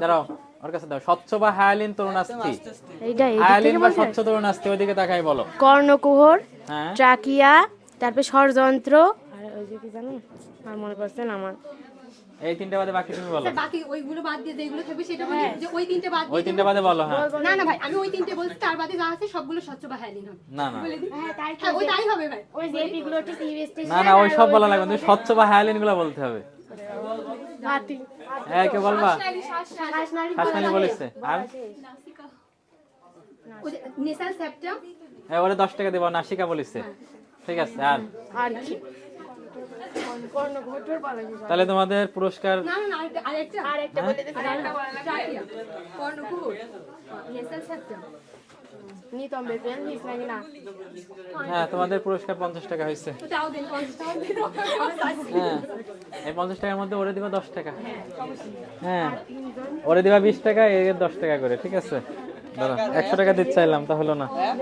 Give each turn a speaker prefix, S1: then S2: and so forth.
S1: দাঁড়াও, ওর কাছে দাও। স্বচ্ছ বা হায়ালিন তরুণাস্থি।
S2: এইটাই
S1: হায়ালিন বা স্বচ্ছ তরুণাস্থি, ওইদিকে তাকাই বলো।
S2: কর্ণকুহর,
S1: হ্যাঁ,
S2: ট্রাকিয়া, তারপরে ষড়যন্ত্র, আর ওই যে কি জানো, আর মনে পড়ছে না আমার।
S1: এই তিনটা বাদে বাকি তুমি বলো।
S3: বাকি ওইগুলো বাদ দিয়ে যেগুলো থাকবে সেটা বলি, যে ওই তিনটে বাদ
S1: ওই
S3: দিয়ে
S1: তিনটা বাদে বলো। হ্যাঁ,
S3: না না ভাই, আমি ওই তিনটে বলছি, তার বাদে যা আছে সবগুলো স্বচ্ছ বা হায়ালিন হবে।
S1: না না
S3: বলে দিই।
S2: হ্যাঁ তাই
S3: হ্যাঁ, ওই তাই হবে ভাই।
S2: ওই জেপি গুলো একটু সিরিয়াস
S1: না না, ওই সব বলা লাগবে না, তুমি স্বচ্ছ বা হায়ালিন গুলো বলতে হবে।
S2: হাতি
S1: হ্যাঁ, কে বলবা?
S2: শ্বাসনালী
S1: শ্বাসনালী বলেছে। আর
S3: ওই যে নেসাল সেপ্টাম,
S1: হ্যাঁ, ওরে 10 টাকা দেবো। নাসিকা বলেছে। ঠিক আছে। আর
S2: আর কি কর্ণকুহর বলা যায়।
S1: তাহলে তোমাদের পুরস্কার।
S3: না না না, আরেকটা
S2: আরেকটা বলে দিতে
S3: ট্রাকিয়া, কর্ণকুহর, নেসাল সেপ্টাম।
S2: নিতম্বে পেন হিস নাকি না।
S1: হ্যাঁ, তোমাদের পুরস্কার 50 টাকা হয়েছে।
S3: তো তাও দিন, তাও দিন।
S1: হ্যাঁ, এই 50 টাকার মধ্যে ওরে দিবা 10 টাকা। হ্যাঁ, ওরে দিবা 20 টাকা, এর 10 টাকা করে। ঠিক আছে, দাঁড়া, 100 টাকা দিতে চাইলাম, তা হলো না। হ্যাঁ,